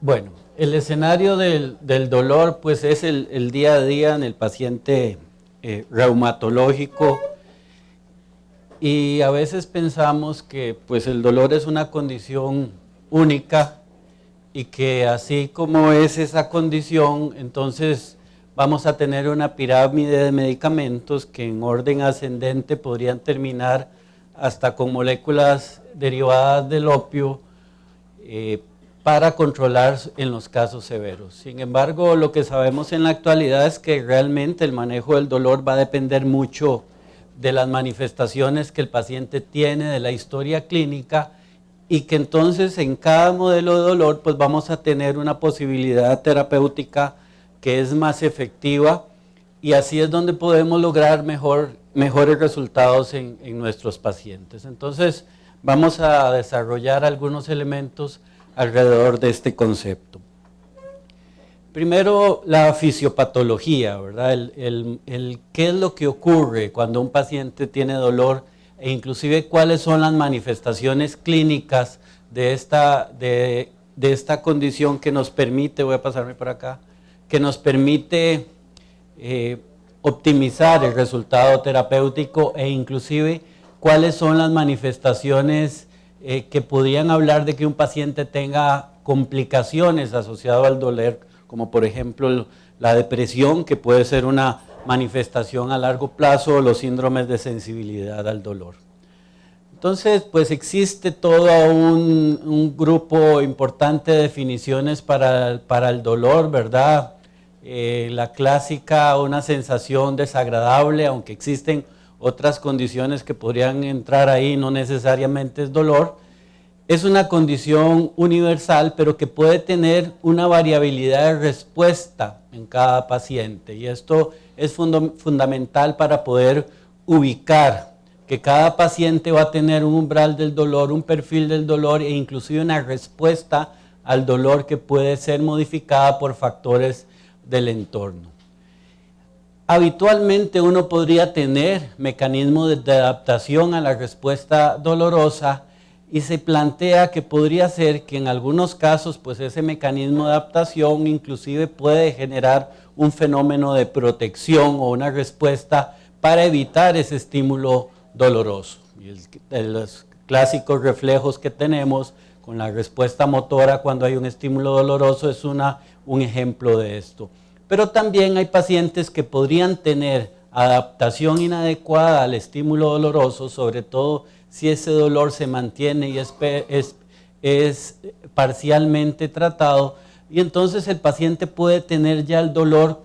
Bueno, el escenario del dolor pues es el día a día en el paciente reumatológico, y a veces pensamos que pues el dolor es una condición única y que así como es esa condición, entonces vamos a tener una pirámide de medicamentos que en orden ascendente podrían terminar hasta con moléculas derivadas del opio para controlar en los casos severos. Sin embargo, lo que sabemos en la actualidad es que realmente el manejo del dolor va a depender mucho de las manifestaciones que el paciente tiene, de la historia clínica, y que entonces en cada modelo de dolor pues vamos a tener una posibilidad terapéutica que es más efectiva, y así es donde podemos lograr mejores resultados en nuestros pacientes. Entonces vamos a desarrollar algunos elementos alrededor de este concepto. Primero, la fisiopatología, ¿verdad? ¿Qué es lo que ocurre cuando un paciente tiene dolor, e inclusive cuáles son las manifestaciones clínicas de esta condición que nos permite, voy a pasarme por acá, que nos permite optimizar el resultado terapéutico, e inclusive cuáles son las manifestaciones que podrían hablar de que un paciente tenga complicaciones asociadas al dolor, como por ejemplo la depresión, que puede ser una manifestación a largo plazo, o los síndromes de sensibilidad al dolor. Entonces, pues existe todo un grupo importante de definiciones para el dolor, ¿verdad? La clásica, una sensación desagradable, aunque existen otras condiciones que podrían entrar ahí, no necesariamente es dolor. Es una condición universal, pero que puede tener una variabilidad de respuesta en cada paciente, y esto es fundamental para poder ubicar que cada paciente va a tener un umbral del dolor, un perfil del dolor, e inclusive una respuesta al dolor que puede ser modificada por factores del entorno. Habitualmente uno podría tener mecanismos de adaptación a la respuesta dolorosa, y se plantea que podría ser que en algunos casos pues ese mecanismo de adaptación inclusive puede generar un fenómeno de protección o una respuesta para evitar ese estímulo doloroso. Y los clásicos reflejos que tenemos con la respuesta motora cuando hay un estímulo doloroso es un ejemplo de esto. Pero también hay pacientes que podrían tener adaptación inadecuada al estímulo doloroso, sobre todo si ese dolor se mantiene y es parcialmente tratado, y entonces el paciente puede tener ya el dolor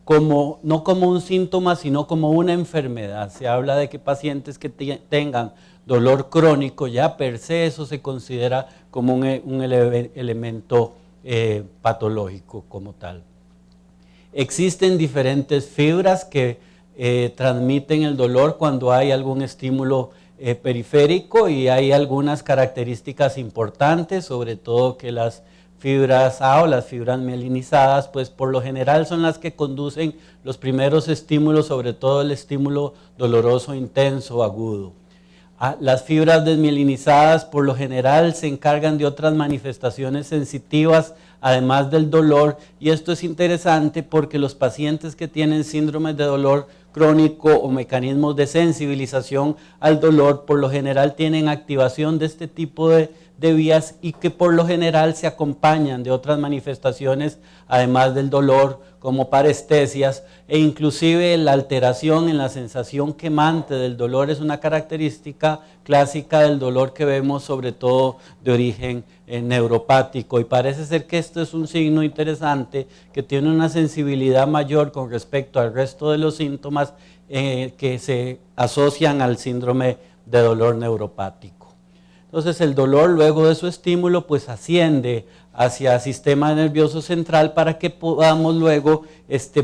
no como un síntoma, sino como una enfermedad. Se habla de que pacientes que tengan dolor crónico, ya per se eso se considera como un elemento patológico como tal. Existen diferentes fibras que transmiten el dolor cuando hay algún estímulo periférico, y hay algunas características importantes, sobre todo que las fibras A o las fibras mielinizadas, pues por lo general son las que conducen los primeros estímulos, sobre todo el estímulo doloroso intenso agudo. Las fibras desmielinizadas por lo general se encargan de otras manifestaciones sensitivas además del dolor, y esto es interesante porque los pacientes que tienen síndromes de dolor crónico o mecanismos de sensibilización al dolor por lo general tienen activación de este tipo de vías, y que por lo general se acompañan de otras manifestaciones además del dolor, como parestesias, e inclusive la alteración en la sensación quemante del dolor es una característica clásica del dolor que vemos, sobre todo de origen neuropático, y parece ser que esto es un signo interesante que tiene una sensibilidad mayor con respecto al resto de los síntomas que se asocian al síndrome de dolor neuropático. Entonces el dolor, luego de su estímulo, pues asciende hacia el sistema nervioso central para que podamos luego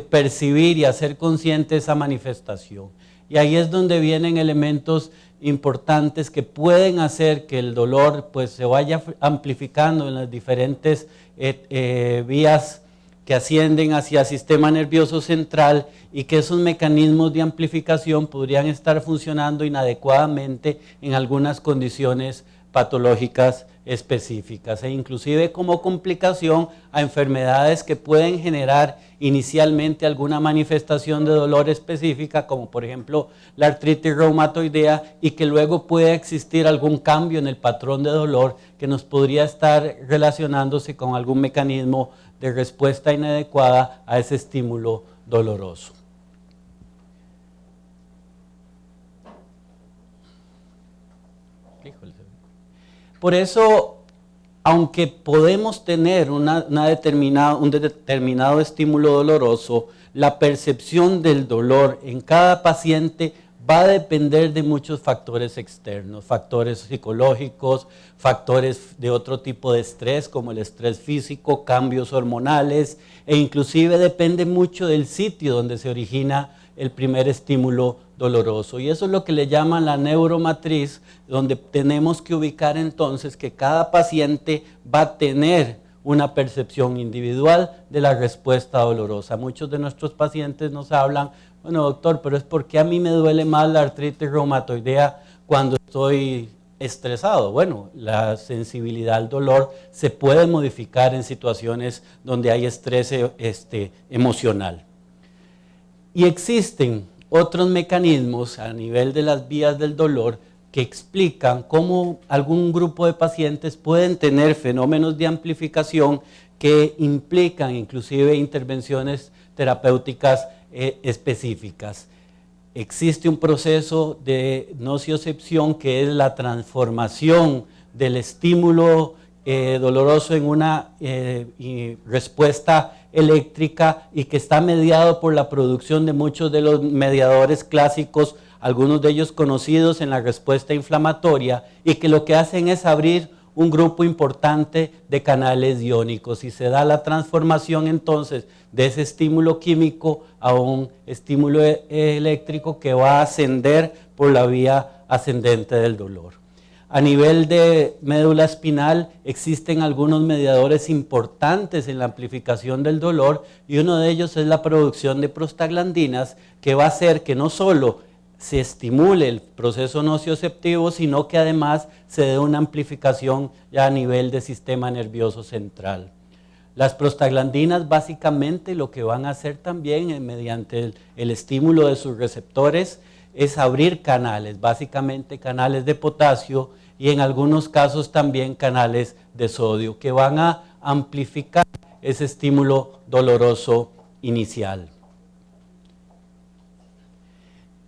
percibir y hacer consciente esa manifestación. Y ahí es donde vienen elementos importantes que pueden hacer que el dolor pues se vaya amplificando en las diferentes vías que ascienden hacia el sistema nervioso central, y que esos mecanismos de amplificación podrían estar funcionando inadecuadamente en algunas condiciones patológicas específicas e inclusive como complicación a enfermedades que pueden generar inicialmente alguna manifestación de dolor específica, como por ejemplo la artritis reumatoidea, y que luego puede existir algún cambio en el patrón de dolor que nos podría estar relacionándose con algún mecanismo de respuesta inadecuada a ese estímulo doloroso. Por eso, aunque podemos tener un determinado estímulo doloroso, la percepción del dolor en cada paciente va a depender de muchos factores externos, factores psicológicos, factores de otro tipo de estrés como el estrés físico, cambios hormonales, e inclusive depende mucho del sitio donde se origina el primer estímulo doloroso. Y eso es lo que le llaman la neuromatriz, donde tenemos que ubicar entonces que cada paciente va a tener una percepción individual de la respuesta dolorosa. Muchos de nuestros pacientes nos hablan, bueno doctor, pero es porque a mí me duele más la artritis reumatoidea cuando estoy estresado. Bueno, la sensibilidad al dolor se puede modificar en situaciones donde hay estrés emocional. Y existen otros mecanismos a nivel de las vías del dolor que explican cómo algún grupo de pacientes pueden tener fenómenos de amplificación que implican inclusive intervenciones terapéuticas específicas. Existe un proceso de nociocepción que es la transformación del estímulo doloroso en una respuesta eléctrica y que está mediado por la producción de muchos de los mediadores clásicos, algunos de ellos conocidos en la respuesta inflamatoria, y que lo que hacen es abrir un grupo importante de canales iónicos y se da la transformación entonces de ese estímulo químico a un estímulo eléctrico que va a ascender por la vía ascendente del dolor. A nivel de médula espinal existen algunos mediadores importantes en la amplificación del dolor y uno de ellos es la producción de prostaglandinas, que va a hacer que no solo se estimule el proceso nocioceptivo, sino que además se dé una amplificación ya a nivel del sistema nervioso central. Las prostaglandinas básicamente lo que van a hacer también mediante el estímulo de sus receptores es abrir canales, básicamente canales de potasio y en algunos casos también canales de sodio, que van a amplificar ese estímulo doloroso inicial.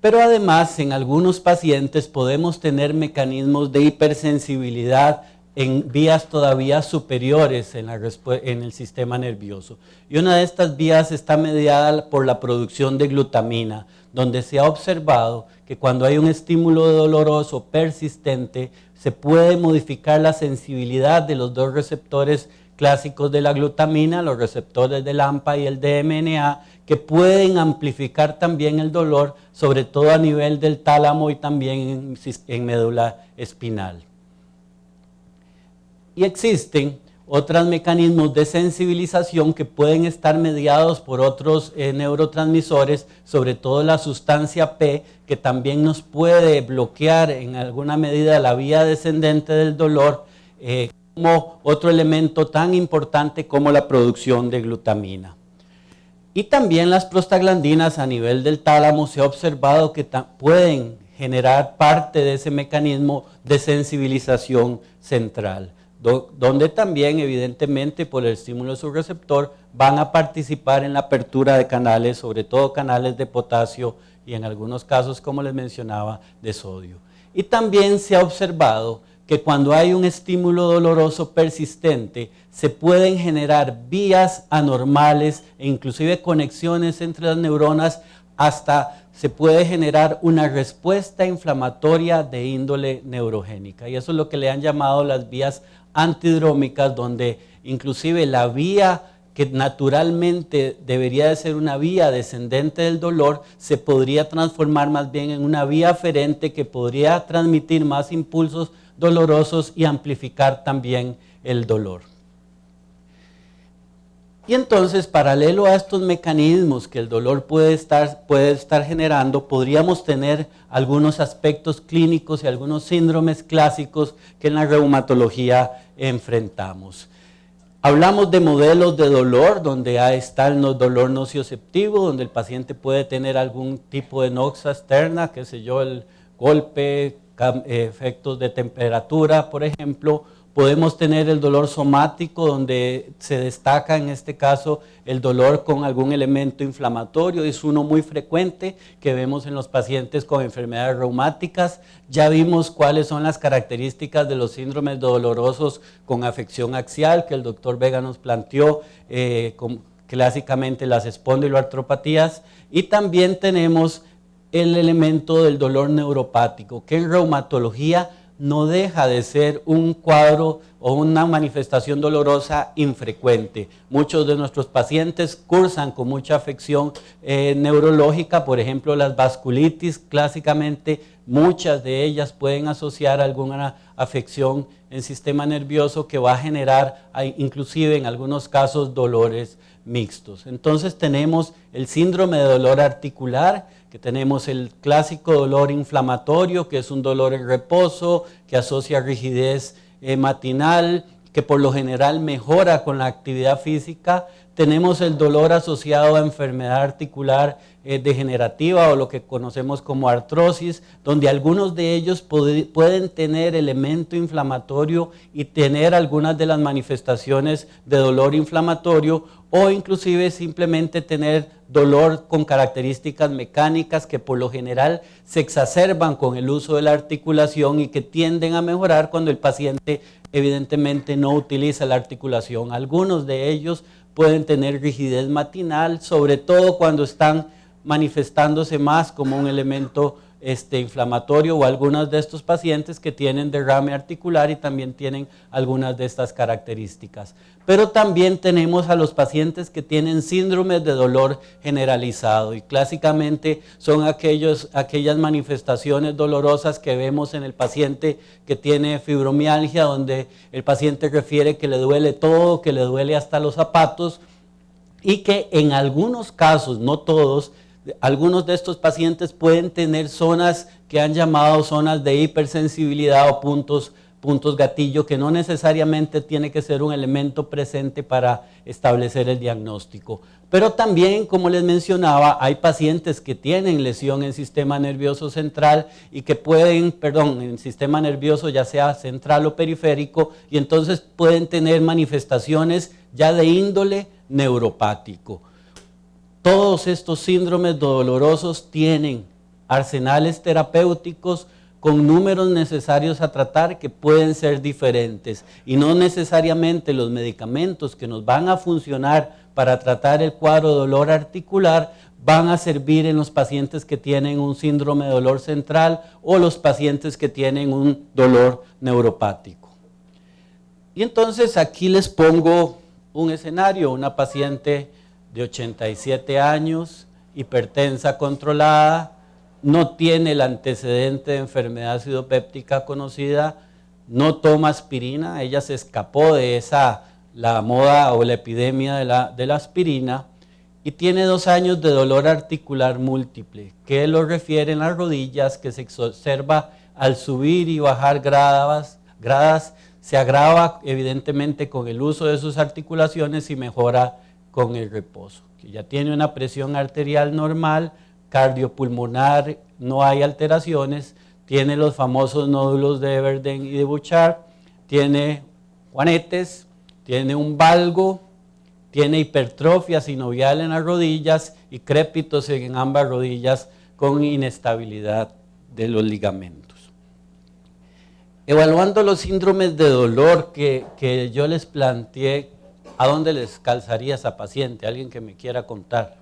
Pero además en algunos pacientes podemos tener mecanismos de hipersensibilidad en vías todavía superiores en el sistema nervioso. Y una de estas vías está mediada por la producción de glutamina, donde se ha observado que cuando hay un estímulo doloroso persistente, se puede modificar la sensibilidad de los dos receptores clásicos de la glutamina, los receptores del AMPA y el DMNA, que pueden amplificar también el dolor, sobre todo a nivel del tálamo y también en médula espinal. Y existen otros mecanismos de sensibilización que pueden estar mediados por otros neurotransmisores, sobre todo la sustancia P, que también nos puede bloquear en alguna medida la vía descendente del dolor, como otro elemento tan importante como la producción de glutamina. Y también las prostaglandinas a nivel del tálamo se ha observado que pueden generar parte de ese mecanismo de sensibilización central, donde también evidentemente por el estímulo de su receptor van a participar en la apertura de canales, sobre todo canales de potasio y en algunos casos, como les mencionaba, de sodio. Y también se ha observado que cuando hay un estímulo doloroso persistente, se pueden generar vías anormales e inclusive conexiones entre las neuronas, hasta se puede generar una respuesta inflamatoria de índole neurogénica. Y eso es lo que le han llamado las vías antidrómicas, donde inclusive la vía que naturalmente debería de ser una vía descendente del dolor, se podría transformar más bien en una vía aferente que podría transmitir más impulsos dolorosos y amplificar también el dolor. Y entonces, paralelo a estos mecanismos que el dolor puede estar generando, podríamos tener algunos aspectos clínicos y algunos síndromes clásicos que en la reumatología enfrentamos. Hablamos de modelos de dolor, donde está el dolor nocioceptivo, donde el paciente puede tener algún tipo de noxa externa, qué sé yo, el golpe, efectos de temperatura, por ejemplo. Podemos tener el dolor somático, donde se destaca en este caso el dolor con algún elemento inflamatorio. Es uno muy frecuente que vemos en los pacientes con enfermedades reumáticas. Ya vimos cuáles son las características de los síndromes dolorosos con afección axial, que el doctor Vega nos planteó, clásicamente las espondiloartropatías. Y también tenemos el elemento del dolor neuropático, que en reumatología no deja de ser un cuadro o una manifestación dolorosa infrecuente. Muchos de nuestros pacientes cursan con mucha afección neurológica, por ejemplo las vasculitis, clásicamente muchas de ellas pueden asociar alguna afección en sistema nervioso que va a generar inclusive en algunos casos dolores mixtos. Entonces tenemos el síndrome de dolor articular, que tenemos el clásico dolor inflamatorio, que es un dolor en reposo, que asocia rigidez matinal, que por lo general mejora con la actividad física. Tenemos el dolor asociado a enfermedad articular degenerativa o lo que conocemos como artrosis, donde algunos de ellos pueden tener elemento inflamatorio y tener algunas de las manifestaciones de dolor inflamatorio, o inclusive simplemente tener dolor con características mecánicas que por lo general se exacerban con el uso de la articulación y que tienden a mejorar cuando el paciente evidentemente no utiliza la articulación. Algunos de ellos pueden tener rigidez matinal, sobre todo cuando están manifestándose más como un elemento inflamatorio, o algunos de estos pacientes que tienen derrame articular y también tienen algunas de estas características. Pero también tenemos a los pacientes que tienen síndromes de dolor generalizado, y clásicamente son aquellas manifestaciones dolorosas que vemos en el paciente que tiene fibromialgia, donde el paciente refiere que le duele todo, que le duele hasta los zapatos, y que en algunos casos, no todos, algunos de estos pacientes pueden tener zonas que han llamado zonas de hipersensibilidad o puntos gatillo, que no necesariamente tiene que ser un elemento presente para establecer el diagnóstico. Pero también, como les mencionaba, hay pacientes que tienen lesión en sistema nervioso central y que en sistema nervioso ya sea central o periférico, y entonces pueden tener manifestaciones ya de índole neuropático. Todos estos síndromes dolorosos tienen arsenales terapéuticos con números necesarios a tratar que pueden ser diferentes, y no necesariamente los medicamentos que nos van a funcionar para tratar el cuadro de dolor articular van a servir en los pacientes que tienen un síndrome de dolor central o los pacientes que tienen un dolor neuropático. Y entonces aquí les pongo un escenario: una paciente de 87 años, hipertensa controlada, no tiene el antecedente de enfermedad acidopéptica conocida, no toma aspirina. Ella se escapó de la moda o la epidemia de la aspirina, y tiene 2 años de dolor articular múltiple, que lo refiere en las rodillas, que se exacerba al subir y bajar gradas, se agrava evidentemente con el uso de sus articulaciones y mejora con el reposo, que ya tiene una presión arterial normal, cardiopulmonar, no hay alteraciones, tiene los famosos nódulos de Everden y de Bouchard, tiene juanetes, tiene un valgo, tiene hipertrofia sinovial en las rodillas y crépitos en ambas rodillas con inestabilidad de los ligamentos. Evaluando los síndromes de dolor que yo les planteé, ¿a dónde les calzaría esa paciente? ¿Alguien que me quiera contar?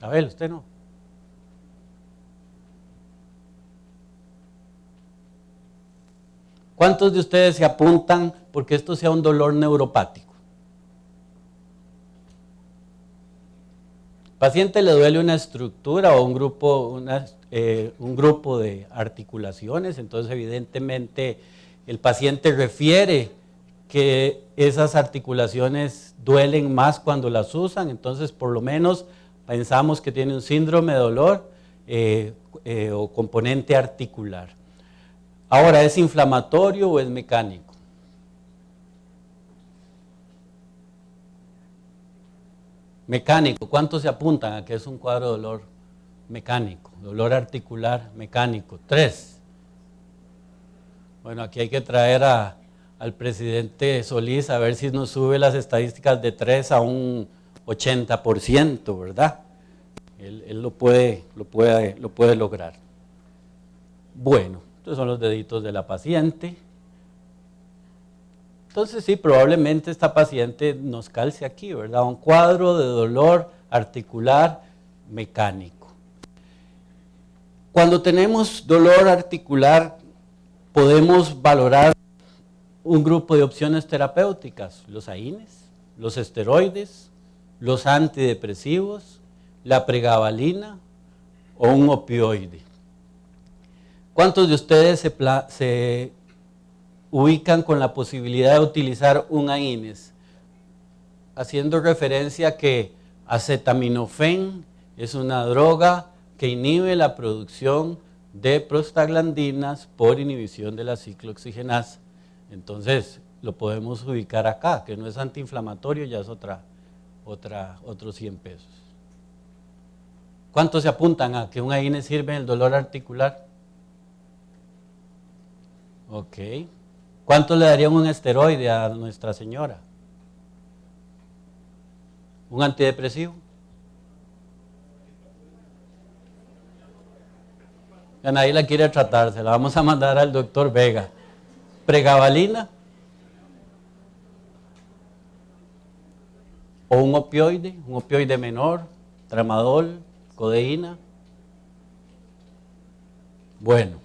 A ver, usted no. ¿Cuántos de ustedes se apuntan porque esto sea un dolor neuropático? paciente le duele una estructura o un grupo de articulaciones, entonces evidentemente el paciente refiere que esas articulaciones duelen más cuando las usan, entonces por lo menos pensamos que tiene un síndrome de dolor o componente articular. Ahora, ¿es inflamatorio o es mecánico? Mecánico, ¿cuántos se apuntan a que es un cuadro de dolor mecánico? Dolor articular mecánico, 3. Bueno, aquí hay que traer al presidente Solís a ver si nos sube las estadísticas de 3 a un 80%, ¿verdad? Él lo puede lograr. Bueno, estos son los deditos de la paciente. Entonces sí, probablemente esta paciente nos calce aquí, ¿verdad? Un cuadro de dolor articular mecánico. Cuando tenemos dolor articular, podemos valorar un grupo de opciones terapéuticas, los AINES, los esteroides, los antidepresivos, la pregabalina o un opioide. ¿Cuántos de ustedes se ubican con la posibilidad de utilizar un AINES? Haciendo referencia a que acetaminofén es una droga que inhibe la producción de prostaglandinas por inhibición de la ciclooxigenasa. Entonces, lo podemos ubicar acá, que no es antiinflamatorio, ya es otros 100 pesos. ¿Cuántos se apuntan a que un AINES sirve en el dolor articular? Ok. ¿Cuántos le darían un esteroide a Nuestra Señora? ¿Un antidepresivo? Ya nadie la quiere tratar, se la vamos a mandar al doctor Vega. ¿Pregabalina? ¿O un opioide menor? ¿Tramadol? ¿Codeína? Bueno,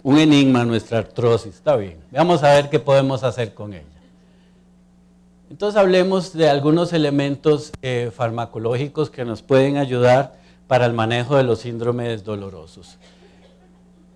un enigma nuestra artrosis, está bien. Vamos a ver qué podemos hacer con ella. Entonces hablemos de algunos elementos farmacológicos que nos pueden ayudar para el manejo de los síndromes dolorosos.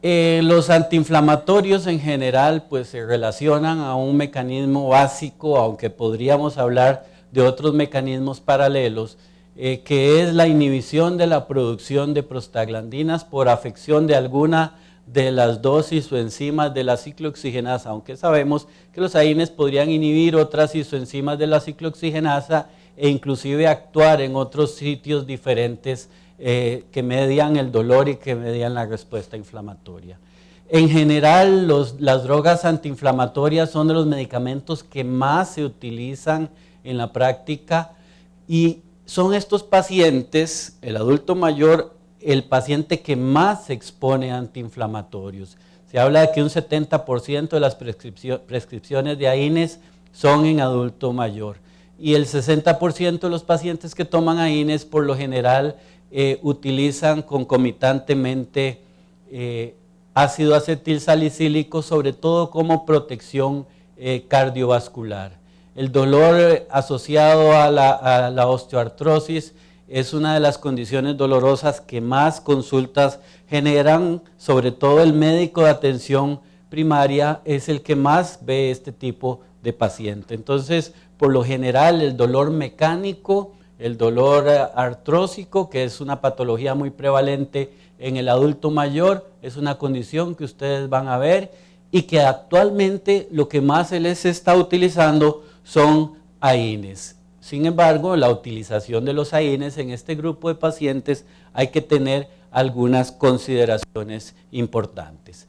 Los antiinflamatorios en general pues se relacionan a un mecanismo básico, aunque podríamos hablar de otros mecanismos paralelos, que es la inhibición de la producción de prostaglandinas por afección de alguna de las dos isoenzimas de la ciclooxigenasa, aunque sabemos que los AINES podrían inhibir otras isoenzimas de la ciclooxigenasa e inclusive actuar en otros sitios diferentes que median el dolor y que median la respuesta inflamatoria. En general, las drogas antiinflamatorias son de los medicamentos que más se utilizan en la práctica y son estos pacientes, el adulto mayor, el paciente que más se expone a antiinflamatorios. Se habla de que un 70% de las prescripciones de AINES son en adulto mayor y el 60% de los pacientes que toman AINES por lo general utilizan concomitantemente ácido acetilsalicílico, sobre todo como protección cardiovascular. El dolor asociado a la osteoartrosis es una de las condiciones dolorosas que más consultas generan, sobre todo el médico de atención primaria es el que más ve este tipo de paciente. Entonces, por lo general, el dolor mecánico, el dolor artrósico, que es una patología muy prevalente en el adulto mayor, es una condición que ustedes van a ver y que actualmente lo que más se les está utilizando son AINES. Sin embargo, la utilización de los AINES en este grupo de pacientes hay que tener algunas consideraciones importantes.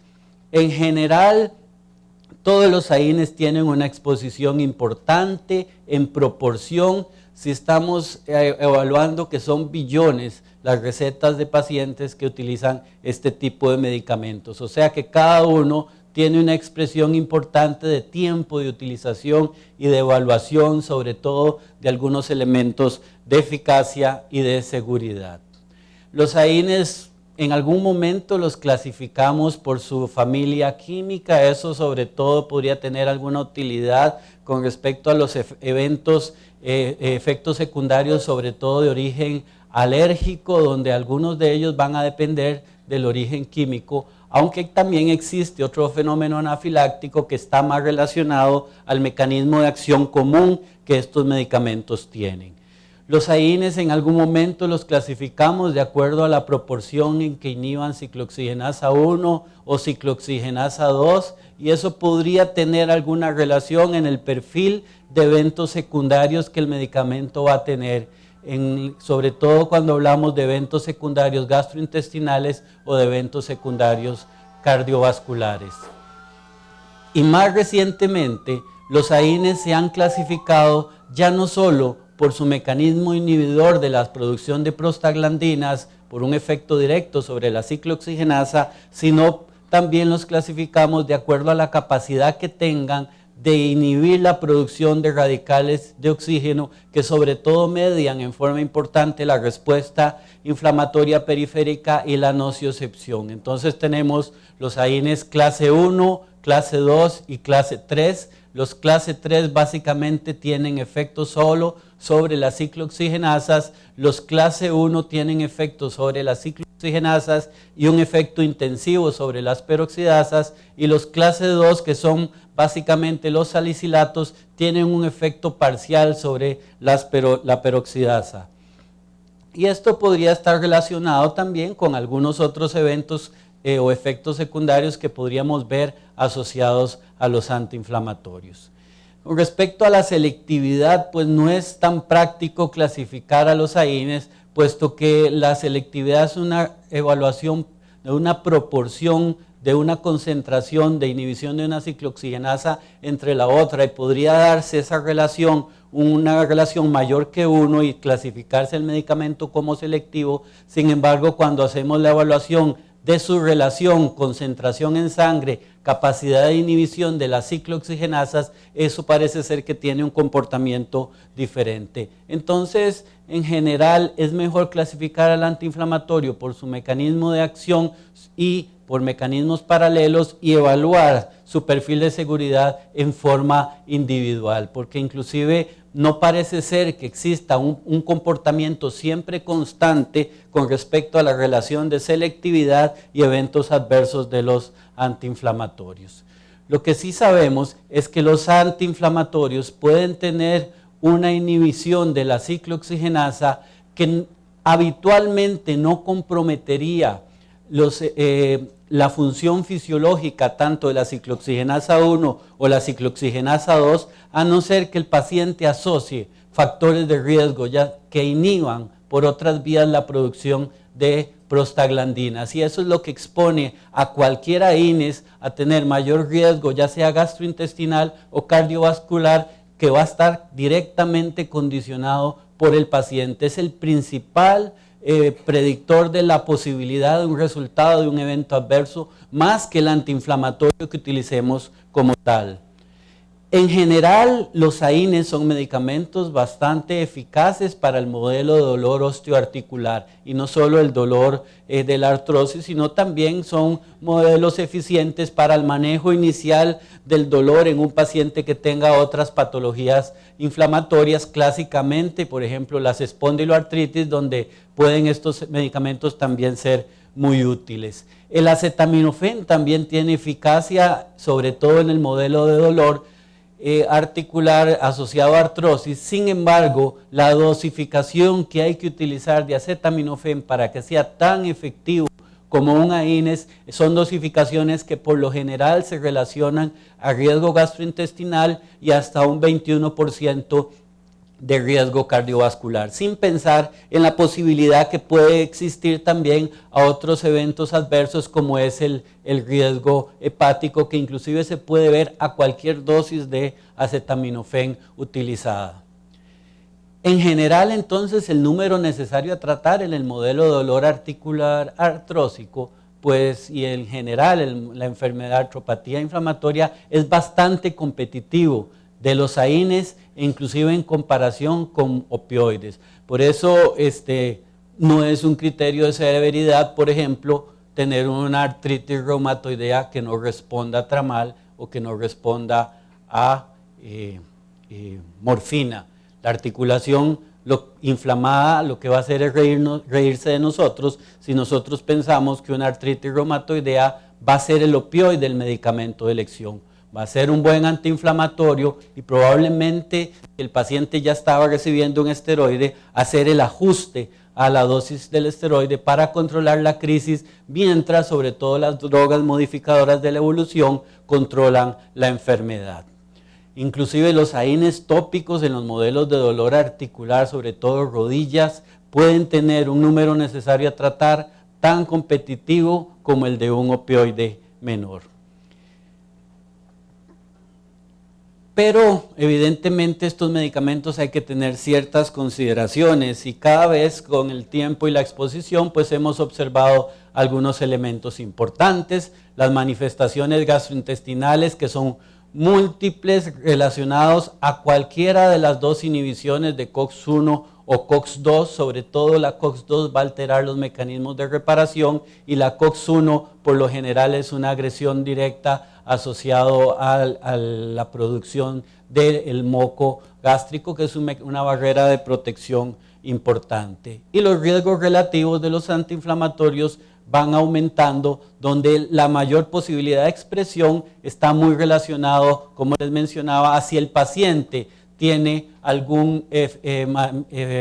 En general, todos los AINES tienen una exposición importante en proporción. Si estamos evaluando que son billones las recetas de pacientes que utilizan este tipo de medicamentos, o sea que cada uno tiene una expresión importante de tiempo de utilización y de evaluación, sobre todo de algunos elementos de eficacia y de seguridad. Los AINES En algún momento los clasificamos por su familia química, eso sobre todo podría tener alguna utilidad con respecto a los efectos secundarios, sobre todo de origen alérgico, donde algunos de ellos van a depender del origen químico, aunque también existe otro fenómeno anafiláctico que está más relacionado al mecanismo de acción común que estos medicamentos tienen. Los AINES en algún momento los clasificamos de acuerdo a la proporción en que inhiban ciclooxigenasa 1 o ciclooxigenasa 2, y eso podría tener alguna relación en el perfil de eventos secundarios que el medicamento va a tener, sobre todo cuando hablamos de eventos secundarios gastrointestinales o de eventos secundarios cardiovasculares. Y más recientemente, los AINES se han clasificado ya no solo por su mecanismo inhibidor de la producción de prostaglandinas, por un efecto directo sobre la ciclooxigenasa, sino también los clasificamos de acuerdo a la capacidad que tengan de inhibir la producción de radicales de oxígeno, que sobre todo median en forma importante la respuesta inflamatoria periférica y la nociocepción. Entonces tenemos los AINES clase 1, clase 2 y clase 3. Los clase 3 básicamente tienen efecto solo sobre las ciclooxigenasas, los clase 1 tienen efecto sobre las ciclooxigenasas y un efecto intensivo sobre las peroxidasas, y los clase 2, que son básicamente los salicilatos, tienen un efecto parcial sobre la peroxidasa. Y esto podría estar relacionado también con algunos otros eventos o efectos secundarios que podríamos ver asociados a los antiinflamatorios. Con respecto a la selectividad, pues no es tan práctico clasificar a los AINES, puesto que la selectividad es una evaluación de una proporción, de una concentración de inhibición de una ciclooxigenasa entre la otra, y podría darse esa relación, una relación mayor que 1 y clasificarse el medicamento como selectivo. Sin embargo, cuando hacemos la evaluación de su relación, concentración en sangre, capacidad de inhibición de las ciclooxigenasas, eso parece ser que tiene un comportamiento diferente. Entonces, en general, es mejor clasificar al antiinflamatorio por su mecanismo de acción y por mecanismos paralelos, y evaluar su perfil de seguridad en forma individual, porque inclusive no parece ser que exista un comportamiento siempre constante con respecto a la relación de selectividad y eventos adversos de los antiinflamatorios. Lo que sí sabemos es que los antiinflamatorios pueden tener una inhibición de la ciclooxigenasa que habitualmente no comprometería la función fisiológica tanto de la ciclooxigenasa 1 o la ciclooxigenasa 2, a no ser que el paciente asocie factores de riesgo ya que inhiban por otras vías la producción de prostaglandinas, y eso es lo que expone a cualquier AINES a tener mayor riesgo, ya sea gastrointestinal o cardiovascular, que va a estar directamente condicionado por el paciente. Es el principal predictor de la posibilidad de un resultado de un evento adverso, más que el antiinflamatorio que utilicemos como tal. En general, los AINES son medicamentos bastante eficaces para el modelo de dolor osteoarticular, y no solo el dolor de la artrosis, sino también son modelos eficientes para el manejo inicial del dolor en un paciente que tenga otras patologías inflamatorias, clásicamente, por ejemplo, las espondiloartritis, donde pueden estos medicamentos también ser muy útiles. El acetaminofén también tiene eficacia, sobre todo en el modelo de dolor articular asociado a artrosis. Sin embargo, la dosificación que hay que utilizar de acetaminofén para que sea tan efectivo como un AINES son dosificaciones que por lo general se relacionan a riesgo gastrointestinal y hasta un 21% de riesgo cardiovascular, sin pensar en la posibilidad que puede existir también a otros eventos adversos, como es el riesgo hepático, que inclusive se puede ver a cualquier dosis de acetaminofén utilizada. En general, entonces, el número necesario a tratar en el modelo de dolor articular artrósico, pues, y en general la enfermedad artropatía inflamatoria, es bastante competitivo de los AINES, inclusive en comparación con opioides. Por eso no es un criterio de severidad, por ejemplo, tener una artritis reumatoidea que no responda a tramal o que no responda a morfina. La articulación inflamada lo que va a hacer es reírse de nosotros si nosotros pensamos que una artritis reumatoidea va a ser el opioide del medicamento de elección. Va a ser un buen antiinflamatorio y probablemente el paciente ya estaba recibiendo un esteroide, hacer el ajuste a la dosis del esteroide para controlar la crisis, mientras sobre todo las drogas modificadoras de la evolución controlan la enfermedad. Inclusive los AINES tópicos en los modelos de dolor articular, sobre todo rodillas, pueden tener un número necesario a tratar tan competitivo como el de un opioide menor. Pero evidentemente estos medicamentos hay que tener ciertas consideraciones y cada vez con el tiempo y la exposición pues hemos observado algunos elementos importantes, las manifestaciones gastrointestinales que son múltiples relacionados a cualquiera de las dos inhibiciones de COX-1 o COX-2, sobre todo la COX-2 va a alterar los mecanismos de reparación y la COX-1 por lo general es una agresión directa asociado a la producción del moco gástrico, que es una barrera de protección importante. Y los riesgos relativos de los antiinflamatorios van aumentando, donde la mayor posibilidad de expresión está muy relacionado, como les mencionaba, si el paciente tiene algún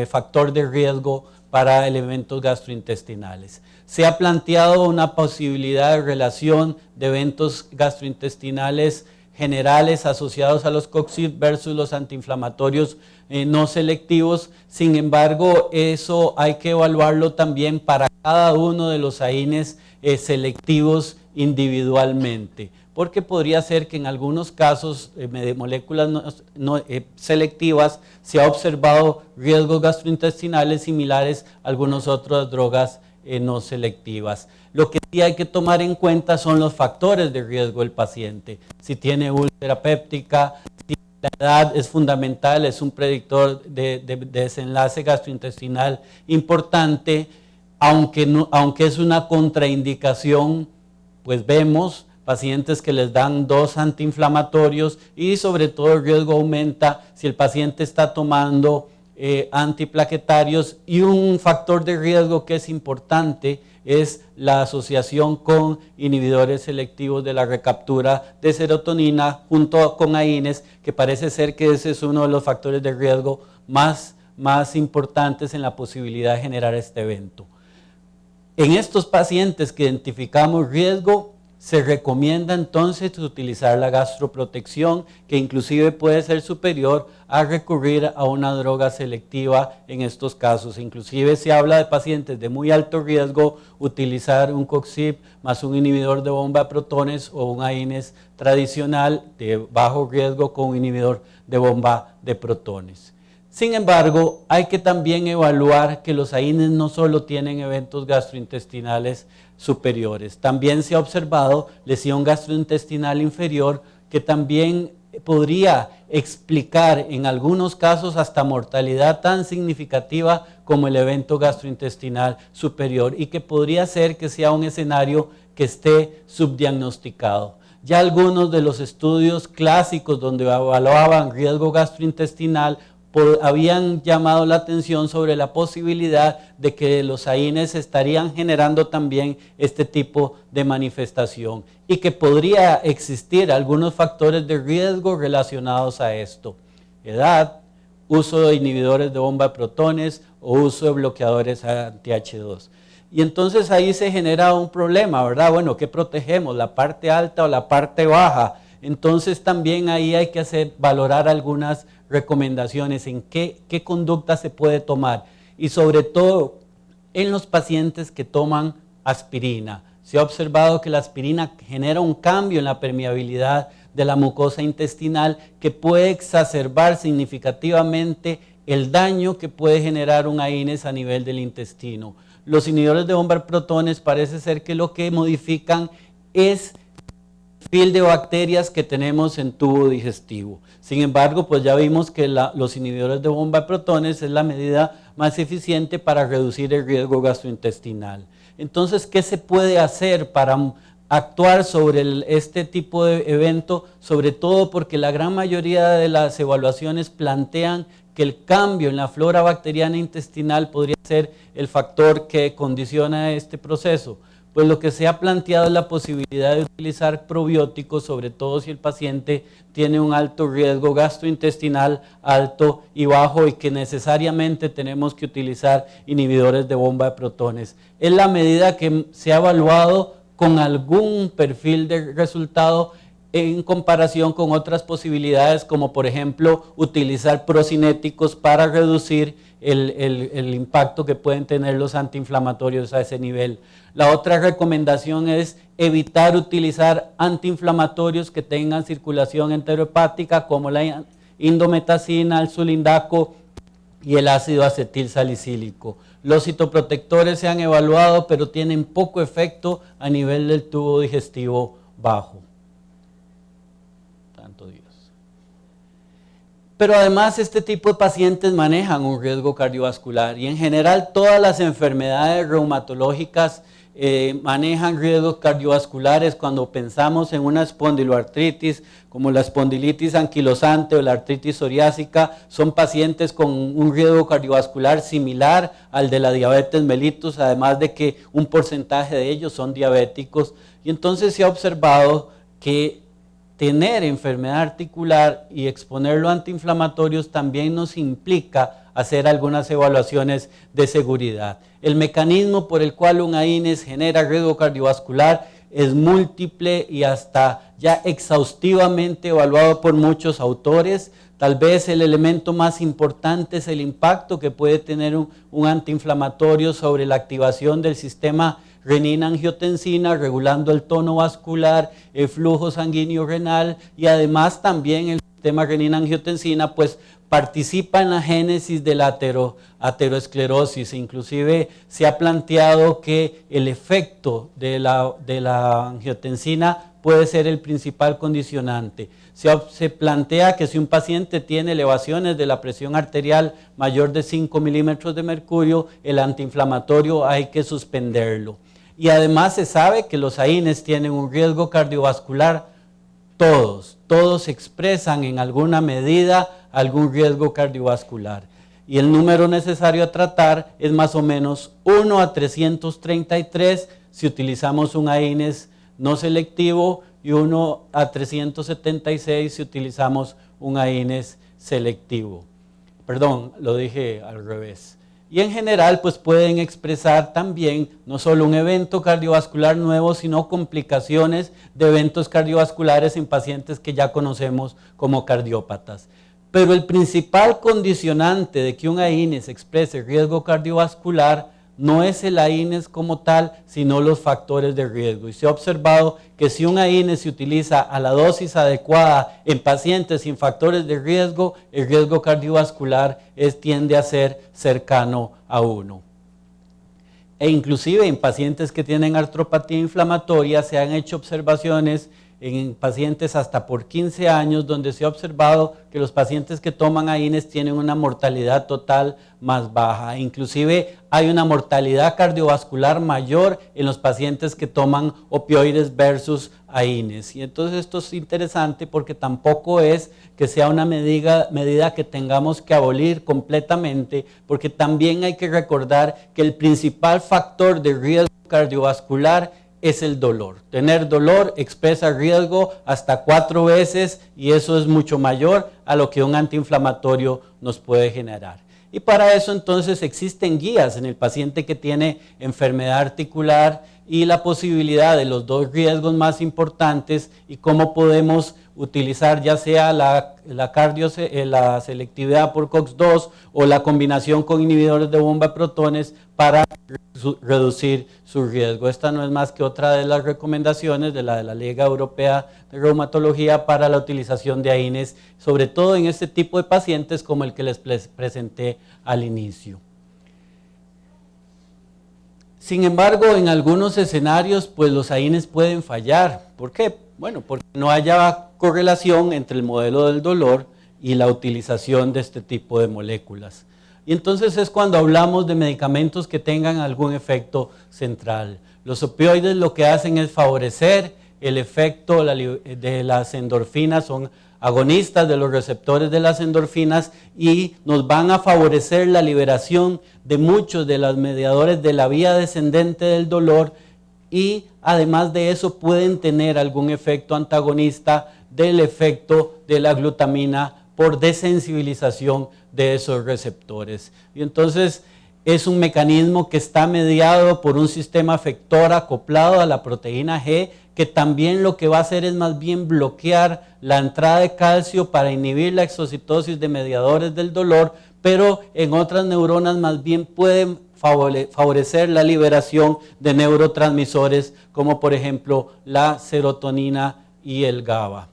factor de riesgo para eventos gastrointestinales. Se ha planteado una posibilidad de relación de eventos gastrointestinales generales asociados a los COX-2 versus los antiinflamatorios no selectivos. Sin embargo, eso hay que evaluarlo también para cada uno de los AINES selectivos individualmente, porque podría ser que en algunos casos de moléculas no selectivas se ha observado riesgos gastrointestinales similares a algunas otras drogas no selectivas. Lo que sí hay que tomar en cuenta son los factores de riesgo del paciente. Si tiene úlcera péptica, si la edad es fundamental, es un predictor de desenlace gastrointestinal importante, aunque es una contraindicación, pues vemos pacientes que les dan 2 antiinflamatorios y sobre todo el riesgo aumenta si el paciente está tomando antiplaquetarios, y un factor de riesgo que es importante es la asociación con inhibidores selectivos de la recaptura de serotonina junto con AINES, que parece ser que ese es uno de los factores de riesgo más importantes en la posibilidad de generar este evento. En estos pacientes que identificamos riesgo, se recomienda entonces utilizar la gastroprotección, que inclusive puede ser superior a recurrir a una droga selectiva en estos casos. Inclusive se habla de pacientes de muy alto riesgo, utilizar un COX-2 más un inhibidor de bomba de protones o un AINES tradicional de bajo riesgo con un inhibidor de bomba de protones. Sin embargo, hay que también evaluar que los AINES no solo tienen eventos gastrointestinales superiores, también se ha observado lesión gastrointestinal inferior que también podría explicar en algunos casos hasta mortalidad tan significativa como el evento gastrointestinal superior, y que podría ser que sea un escenario que esté subdiagnosticado. Ya algunos de los estudios clásicos donde evaluaban riesgo gastrointestinal habían llamado la atención sobre la posibilidad de que los AINES estarían generando también este tipo de manifestación y que podría existir algunos factores de riesgo relacionados a esto: edad, uso de inhibidores de bomba de protones o uso de bloqueadores anti-H2. Y entonces ahí se genera un problema, ¿verdad? Bueno, ¿qué protegemos? ¿La parte alta o la parte baja? Entonces también ahí hay que valorar algunas recomendaciones en qué conducta se puede tomar, y sobre todo en los pacientes que toman aspirina. Se ha observado que la aspirina genera un cambio en la permeabilidad de la mucosa intestinal que puede exacerbar significativamente el daño que puede generar un AINES a nivel del intestino. Los inhibidores de bomba de protones parece ser que lo que modifican es perfil de bacterias que tenemos en tubo digestivo. Sin embargo, pues ya vimos que los inhibidores de bomba de protones es la medida más eficiente para reducir el riesgo gastrointestinal. Entonces, ¿qué se puede hacer para actuar sobre este tipo de evento? Sobre todo porque la gran mayoría de las evaluaciones plantean que el cambio en la flora bacteriana intestinal podría ser el factor que condiciona este proceso. Pues lo que se ha planteado es la posibilidad de utilizar probióticos, sobre todo si el paciente tiene un alto riesgo gastrointestinal alto y bajo y que necesariamente tenemos que utilizar inhibidores de bomba de protones. Es la medida que se ha evaluado con algún perfil de resultado en comparación con otras posibilidades, como por ejemplo utilizar procinéticos para reducir el impacto que pueden tener los antiinflamatorios a ese nivel. La otra recomendación es evitar utilizar antiinflamatorios que tengan circulación enterohepática, como la indometacina, el sulindaco y el ácido acetil salicílico. Los citoprotectores se han evaluado, pero tienen poco efecto a nivel del tubo digestivo bajo. Santo Dios. Pero además este tipo de pacientes manejan un riesgo cardiovascular y en general todas las enfermedades reumatológicas manejan riesgos cardiovasculares. Cuando pensamos en una espondiloartritis como la espondilitis anquilosante o la artritis psoriásica, son pacientes con un riesgo cardiovascular similar al de la diabetes mellitus, además de que un porcentaje de ellos son diabéticos. Y entonces se ha observado que tener enfermedad articular y exponerlo a antiinflamatorios también nos implica hacer algunas evaluaciones de seguridad. El mecanismo por el cual un AINES genera riesgo cardiovascular es múltiple y hasta ya exhaustivamente evaluado por muchos autores. Tal vez el elemento más importante es el impacto que puede tener un antiinflamatorio sobre la activación del sistema renina-angiotensina, regulando el tono vascular, el flujo sanguíneo renal, y además también el sistema renina-angiotensina pues participa en la génesis de la aterosclerosis. Inclusive se ha planteado que el efecto de la angiotensina puede ser el principal condicionante. Se plantea que si un paciente tiene elevaciones de la presión arterial mayor de 5 milímetros de mercurio, el antiinflamatorio hay que suspenderlo. Y además se sabe que los AINES tienen un riesgo cardiovascular, todos expresan en alguna medida algún riesgo cardiovascular. Y el número necesario a tratar es más o menos 1 a 333 si utilizamos un AINES no selectivo y 1 a 376 si utilizamos un AINES selectivo. Perdón, lo dije al revés. Y en general pues pueden expresar también no solo un evento cardiovascular nuevo, sino complicaciones de eventos cardiovasculares en pacientes que ya conocemos como cardiópatas. Pero el principal condicionante de que un AINES exprese riesgo cardiovascular no es el AINES como tal, sino los factores de riesgo. Y se ha observado que si un AINES se utiliza a la dosis adecuada en pacientes sin factores de riesgo, el riesgo cardiovascular tiende a ser cercano a 1. E inclusive en pacientes que tienen artropatía inflamatoria se han hecho observaciones en pacientes hasta por 15 años, donde se ha observado que los pacientes que toman AINES tienen una mortalidad total más baja. Inclusive hay una mortalidad cardiovascular mayor en los pacientes que toman opioides versus AINES. Y entonces esto es interesante porque tampoco es que sea una medida que tengamos que abolir completamente, porque también hay que recordar que el principal factor de riesgo cardiovascular es el dolor. Tener dolor expresa riesgo hasta 4 veces y eso es mucho mayor a lo que un antiinflamatorio nos puede generar. Y para eso entonces existen guías en el paciente que tiene enfermedad articular y la posibilidad de los 2 riesgos más importantes y cómo podemos utilizar ya sea la selectividad por COX-2 o la combinación con inhibidores de bomba de protones para reducir su riesgo. Esta no es más que otra de las recomendaciones de la Liga Europea de Reumatología para la utilización de AINES, sobre todo en este tipo de pacientes como el que les presenté al inicio. Sin embargo, en algunos escenarios, pues los AINES pueden fallar. ¿Por qué? Bueno, porque no haya correlación entre el modelo del dolor y la utilización de este tipo de moléculas. Y entonces es cuando hablamos de medicamentos que tengan algún efecto central. Los opioides lo que hacen es favorecer el efecto de las endorfinas, son agonistas de los receptores de las endorfinas y nos van a favorecer la liberación de muchos de los mediadores de la vía descendente del dolor, y además de eso pueden tener algún efecto antagonista del efecto de la glutamina por desensibilización de esos receptores. Y entonces es un mecanismo que está mediado por un sistema efector acoplado a la proteína G, que también lo que va a hacer es más bien bloquear la entrada de calcio para inhibir la exocitosis de mediadores del dolor, pero en otras neuronas más bien pueden favorecer la liberación de neurotransmisores como por ejemplo la serotonina y el GABA.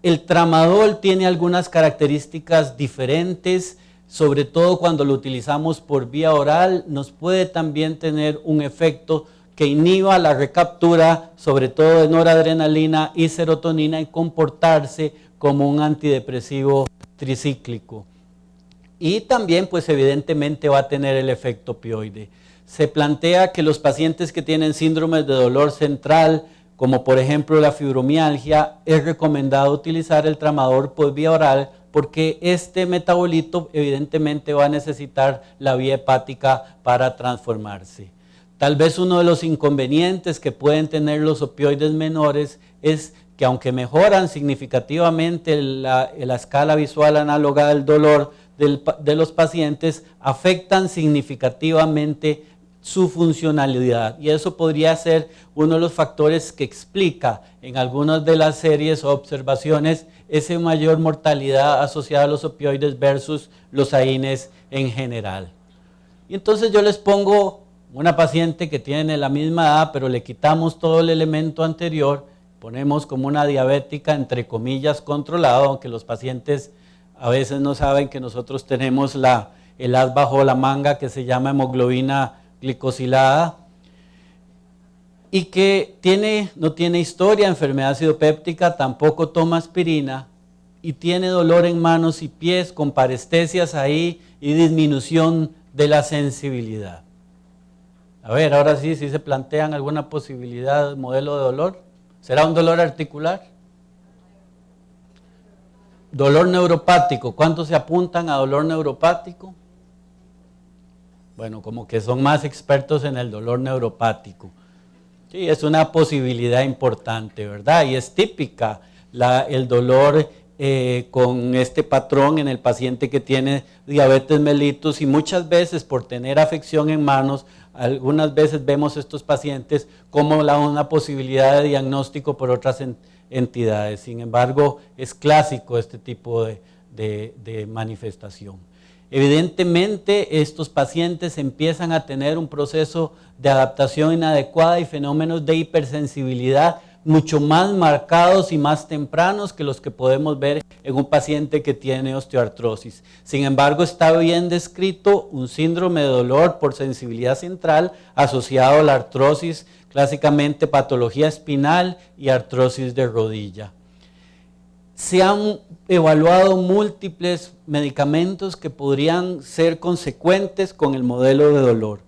El tramadol tiene algunas características diferentes, sobre todo cuando lo utilizamos por vía oral, nos puede también tener un efecto que inhiba la recaptura, sobre todo de noradrenalina y serotonina, y comportarse como un antidepresivo tricíclico. Y también, pues evidentemente va a tener el efecto opioide. Se plantea que los pacientes que tienen síndromes de dolor central, como por ejemplo la fibromialgia, es recomendado utilizar el tramadol por vía oral, porque este metabolito evidentemente va a necesitar la vía hepática para transformarse. Tal vez uno de los inconvenientes que pueden tener los opioides menores es que aunque mejoran significativamente la escala visual análoga del dolor de los pacientes, afectan significativamente su funcionalidad, y eso podría ser uno de los factores que explica en algunas de las series o observaciones esa mayor mortalidad asociada a los opioides versus los AINES en general. Y entonces yo les pongo una paciente que tiene la misma edad, pero le quitamos todo el elemento anterior, ponemos como una diabética entre comillas controlada, aunque los pacientes a veces no saben que nosotros tenemos el as bajo la manga que se llama hemoglobina glicosilada, y que no tiene historia de enfermedad acidopéptica, tampoco toma aspirina, y tiene dolor en manos y pies con parestesias ahí y disminución de la sensibilidad. A ver, ahora sí se plantean alguna posibilidad de modelo de dolor. ¿Será un dolor articular? Dolor neuropático. ¿Cuántos se apuntan a dolor neuropático? Bueno, como que son más expertos en el dolor neuropático. Sí, es una posibilidad importante, ¿verdad? Y es típica el dolor con este patrón en el paciente que tiene diabetes mellitus, y muchas veces por tener afección en manos, algunas veces vemos estos pacientes como una posibilidad de diagnóstico por otras entidades. Sin embargo, es clásico este tipo de manifestación. Evidentemente, estos pacientes empiezan a tener un proceso de adaptación inadecuada y fenómenos de hipersensibilidad mucho más marcados y más tempranos que los que podemos ver en un paciente que tiene osteoartrosis. Sin embargo, está bien descrito un síndrome de dolor por sensibilidad central asociado a la artrosis, clásicamente patología espinal y artrosis de rodilla. Se han evaluado múltiples medicamentos que podrían ser consecuentes con el modelo de dolor,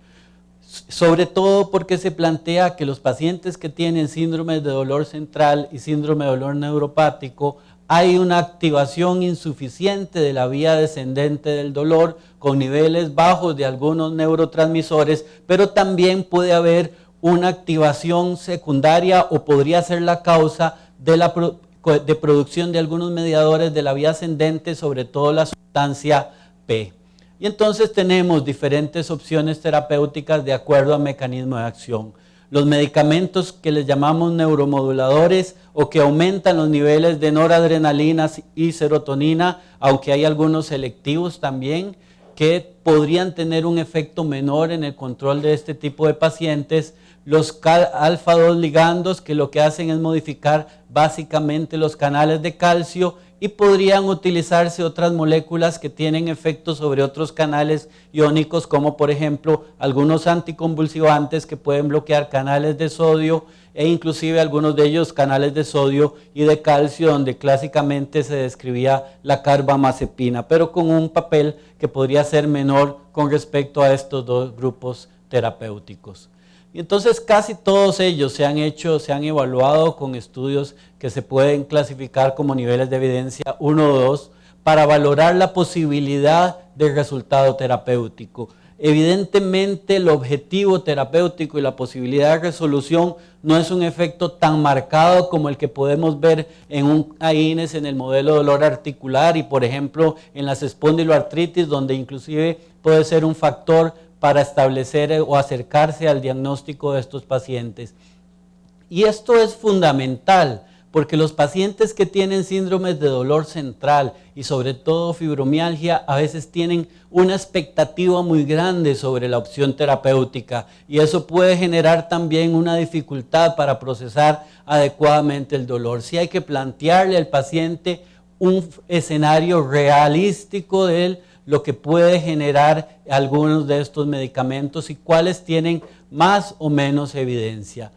sobre todo porque se plantea que los pacientes que tienen síndrome de dolor central y síndrome de dolor neuropático, hay una activación insuficiente de la vía descendente del dolor con niveles bajos de algunos neurotransmisores, pero también puede haber una activación secundaria o podría ser la causa de producción de algunos mediadores de la vía ascendente, sobre todo la sustancia P. Y entonces tenemos diferentes opciones terapéuticas de acuerdo al mecanismo de acción. Los medicamentos que les llamamos neuromoduladores o que aumentan los niveles de noradrenalina y serotonina, aunque hay algunos selectivos también que podrían tener un efecto menor en el control de este tipo de pacientes. Los alfa-2 ligandos, que lo que hacen es modificar básicamente los canales de calcio y podrían utilizarse otras moléculas que tienen efectos sobre otros canales iónicos, como por ejemplo algunos anticonvulsivantes que pueden bloquear canales de sodio e inclusive algunos de ellos canales de sodio y de calcio, donde clásicamente se describía la carbamazepina, pero con un papel que podría ser menor con respecto a estos dos grupos terapéuticos. Y entonces casi todos ellos se han evaluado con estudios que se pueden clasificar como niveles de evidencia 1 o 2 para valorar la posibilidad de resultado terapéutico. Evidentemente el objetivo terapéutico y la posibilidad de resolución no es un efecto tan marcado como el que podemos ver en un AINES en el modelo de dolor articular y por ejemplo en las espondiloartritis, donde inclusive puede ser un factor para establecer o acercarse al diagnóstico de estos pacientes. Y esto es fundamental, porque los pacientes que tienen síndromes de dolor central y sobre todo fibromialgia a veces tienen una expectativa muy grande sobre la opción terapéutica y eso puede generar también una dificultad para procesar adecuadamente el dolor. Sí hay que plantearle al paciente un escenario realístico de él, lo que puede generar algunos de estos medicamentos y cuáles tienen más o menos evidencia.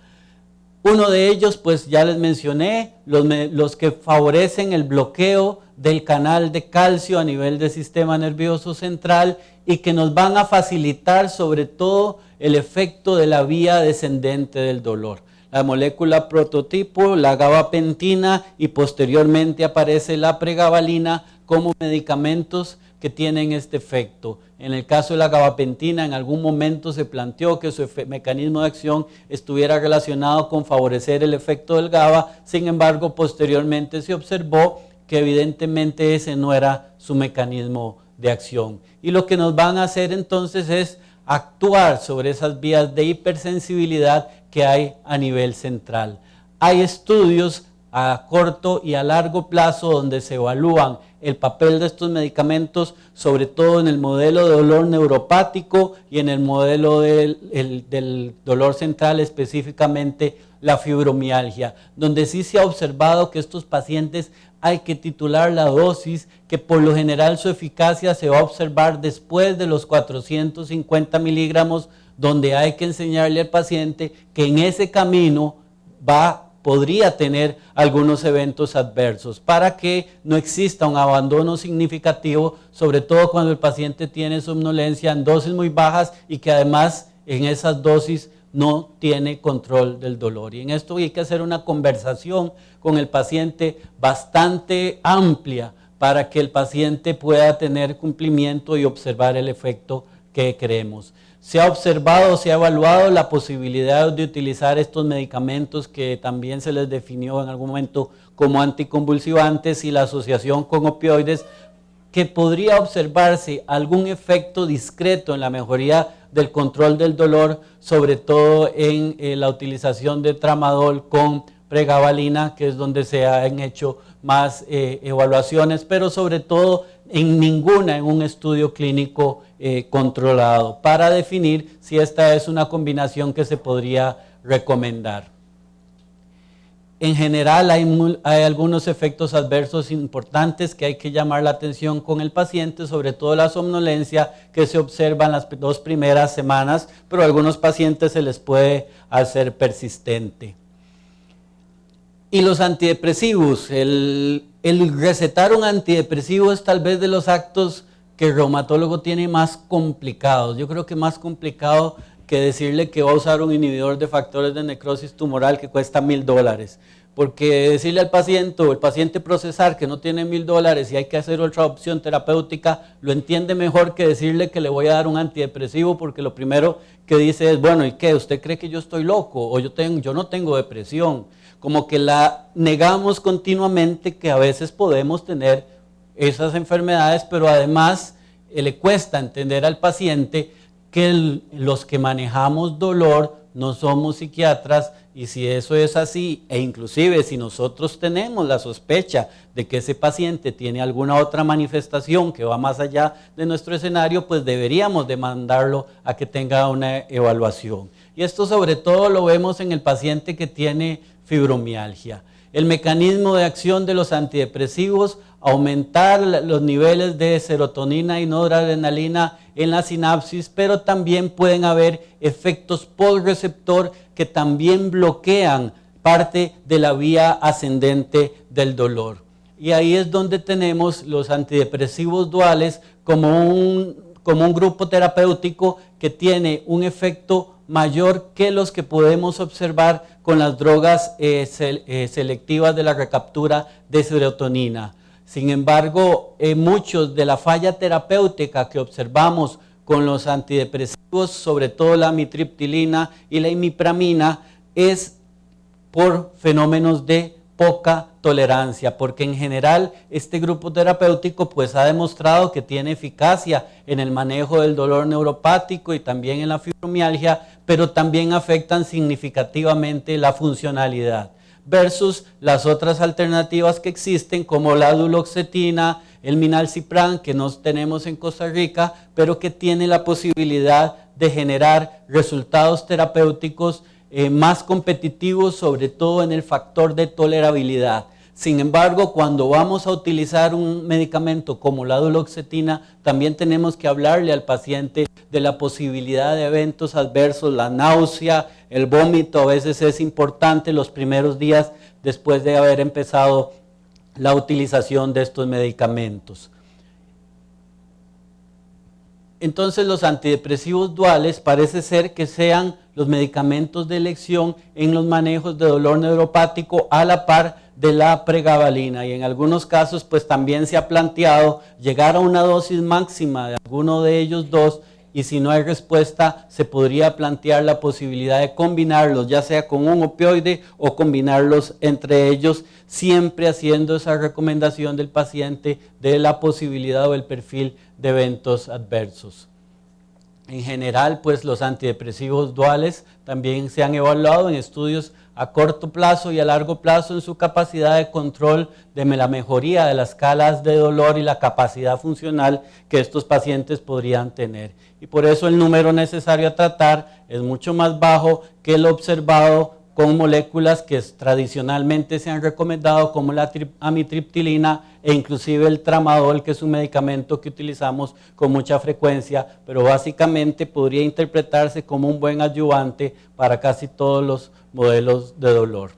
Uno de ellos, pues ya les mencioné, los que favorecen el bloqueo del canal de calcio a nivel del sistema nervioso central y que nos van a facilitar sobre todo el efecto de la vía descendente del dolor. La molécula prototipo, la gabapentina y posteriormente aparece la pregabalina como medicamentos que tienen este efecto. En el caso de la gabapentina, en algún momento se planteó que su mecanismo de acción estuviera relacionado con favorecer el efecto del GABA, sin embargo, posteriormente se observó que evidentemente ese no era su mecanismo de acción. Y lo que nos van a hacer entonces es actuar sobre esas vías de hipersensibilidad que hay a nivel central. Hay estudios a corto y a largo plazo donde se evalúan el papel de estos medicamentos, sobre todo en el modelo de dolor neuropático y en el modelo del dolor central, específicamente la fibromialgia, donde sí se ha observado que estos pacientes hay que titular la dosis, que por lo general su eficacia se va a observar después de los 450 miligramos, donde hay que enseñarle al paciente que en ese camino podría tener algunos eventos adversos para que no exista un abandono significativo, sobre todo cuando el paciente tiene somnolencia en dosis muy bajas y que además en esas dosis no tiene control del dolor. Y en esto hay que hacer una conversación con el paciente bastante amplia para que el paciente pueda tener cumplimiento y observar el efecto que queremos. Se ha observado, se ha evaluado la posibilidad de utilizar estos medicamentos que también se les definió en algún momento como anticonvulsivantes y la asociación con opioides, que podría observarse algún efecto discreto en la mejoría del control del dolor, sobre todo en la utilización de tramadol con pregabalina, que es donde se han hecho más evaluaciones, pero sobre todo en un estudio clínico controlado para definir si esta es una combinación que se podría recomendar. En general hay algunos efectos adversos importantes que hay que llamar la atención con el paciente, sobre todo la somnolencia que se observa en las 2 primeras semanas, pero a algunos pacientes se les puede hacer persistente. Y los antidepresivos, el recetar un antidepresivo es tal vez de los actos que el reumatólogo tiene más complicados. Yo creo que más complicado que decirle que va a usar un inhibidor de factores de necrosis tumoral que cuesta $1,000. Porque decirle al paciente o el paciente procesar que no tiene $1,000 y hay que hacer otra opción terapéutica, lo entiende mejor que decirle que le voy a dar un antidepresivo, porque lo primero que dice es, bueno, ¿y qué? ¿Usted cree que yo estoy loco? O yo no tengo depresión. Como que la negamos continuamente, que a veces podemos tener esas enfermedades, pero además le cuesta entender al paciente que los que manejamos dolor no somos psiquiatras, y si eso es así, e inclusive si nosotros tenemos la sospecha de que ese paciente tiene alguna otra manifestación que va más allá de nuestro escenario, pues deberíamos de mandarlo a que tenga una evaluación. Y esto sobre todo lo vemos en el paciente que tiene fibromialgia. El mecanismo de acción de los antidepresivos, aumentar los niveles de serotonina y noradrenalina en la sinapsis, pero también pueden haber efectos postreceptor que también bloquean parte de la vía ascendente del dolor. Y ahí es donde tenemos los antidepresivos duales como un grupo terapéutico que tiene un efecto mayor que los que podemos observar con las drogas selectivas de la recaptura de serotonina. Sin embargo, muchos de la falla terapéutica que observamos con los antidepresivos, sobre todo la amitriptilina y la imipramina, es por fenómenos de poca tolerancia, porque en general este grupo terapéutico pues ha demostrado que tiene eficacia en el manejo del dolor neuropático y también en la fibromialgia, pero también afectan significativamente la funcionalidad, versus las otras alternativas que existen como la duloxetina, el minalcipran, que no tenemos en Costa Rica, pero que tiene la posibilidad de generar resultados terapéuticos más competitivos, sobre todo en el factor de tolerabilidad. Sin embargo, cuando vamos a utilizar un medicamento como la duloxetina, también tenemos que hablarle al paciente de la posibilidad de eventos adversos, la náusea, el vómito. A veces es importante los primeros días después de haber empezado la utilización de estos medicamentos. Entonces los antidepresivos duales parece ser que sean los medicamentos de elección en los manejos de dolor neuropático a la par de la pregabalina, y en algunos casos pues también se ha planteado llegar a una dosis máxima de alguno de ellos dos, y si no hay respuesta se podría plantear la posibilidad de combinarlos, ya sea con un opioide o combinarlos entre ellos, siempre haciendo esa recomendación del paciente de la posibilidad o el perfil de eventos adversos. En general, pues los antidepresivos duales también se han evaluado en estudios a corto plazo y a largo plazo en su capacidad de control de la mejoría de las escalas de dolor y la capacidad funcional que estos pacientes podrían tener. Y por eso el número necesario a tratar es mucho más bajo que el observado con moléculas que tradicionalmente se han recomendado, como la amitriptilina e inclusive el tramadol, que es un medicamento que utilizamos con mucha frecuencia, pero básicamente podría interpretarse como un buen adyuvante para casi todos los modelos de dolor.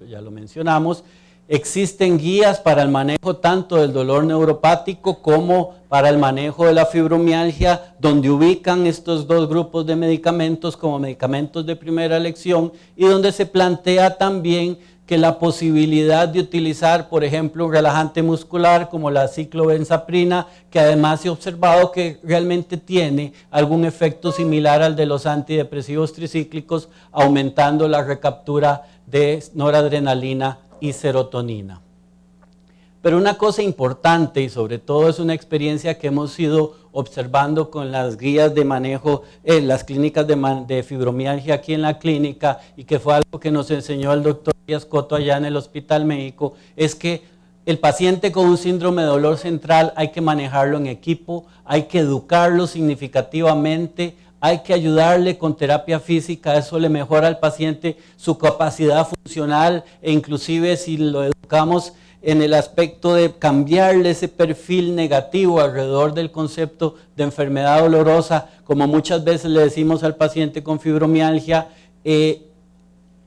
Ya lo mencionamos. Existen guías para el manejo tanto del dolor neuropático como para el manejo de la fibromialgia, donde ubican estos dos grupos de medicamentos como medicamentos de primera elección, y donde se plantea también que la posibilidad de utilizar, por ejemplo, un relajante muscular como la ciclobenzaprina, que además se ha observado que realmente tiene algún efecto similar al de los antidepresivos tricíclicos, aumentando la recaptura de noradrenalina y serotonina. Pero una cosa importante, y sobre todo es una experiencia que hemos ido observando con las guías de manejo en las clínicas de fibromialgia aquí en la clínica, y que fue algo que nos enseñó el doctor Díaz Coto allá en el Hospital México, es que el paciente con un síndrome de dolor central hay que manejarlo en equipo, hay que educarlo significativamente, hay que ayudarle con terapia física, eso le mejora al paciente su capacidad funcional, e inclusive si lo educamos en el aspecto de cambiarle ese perfil negativo alrededor del concepto de enfermedad dolorosa, como muchas veces le decimos al paciente con fibromialgia,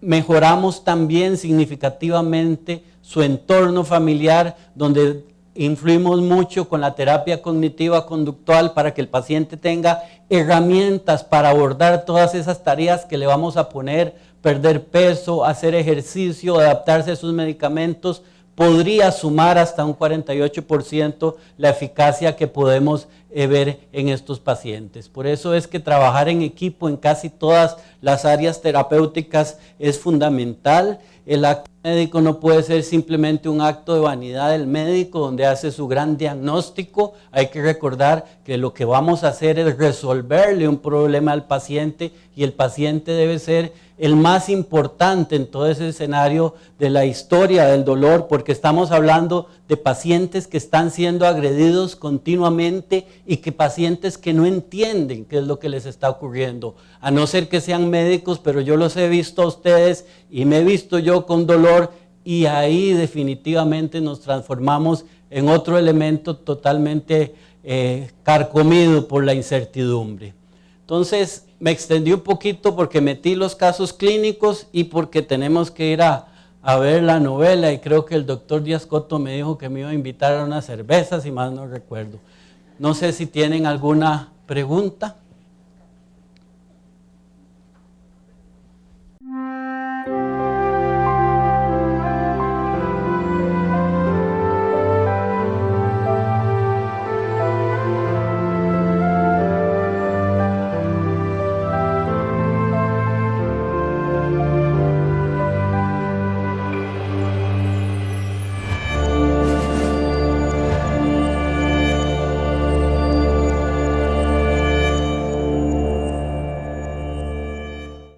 mejoramos también significativamente su entorno familiar, donde influimos mucho con la terapia cognitiva conductual para que el paciente tenga herramientas para abordar todas esas tareas que le vamos a poner: perder peso, hacer ejercicio, adaptarse a sus medicamentos. Podría sumar hasta un 48% la eficacia que podemos ver en estos pacientes. Por eso es que trabajar en equipo en casi todas las áreas terapéuticas es fundamental. El acto médico no puede ser simplemente un acto de vanidad del médico donde hace su gran diagnóstico. Hay que recordar que lo que vamos a hacer es resolverle un problema al paciente, y el paciente debe ser el más importante en todo ese escenario de la historia del dolor, porque estamos hablando de pacientes que están siendo agredidos continuamente y que pacientes que no entienden qué es lo que les está ocurriendo, a no ser que sean médicos, pero yo los he visto a ustedes y me he visto yo con dolor y ahí definitivamente nos transformamos en otro elemento totalmente carcomido por la incertidumbre. Entonces me extendí un poquito porque metí los casos clínicos y porque tenemos que ir a ver la novela, y creo que el doctor Díaz Coto me dijo que me iba a invitar a unas cervezas, si más no recuerdo. No sé si tienen alguna pregunta.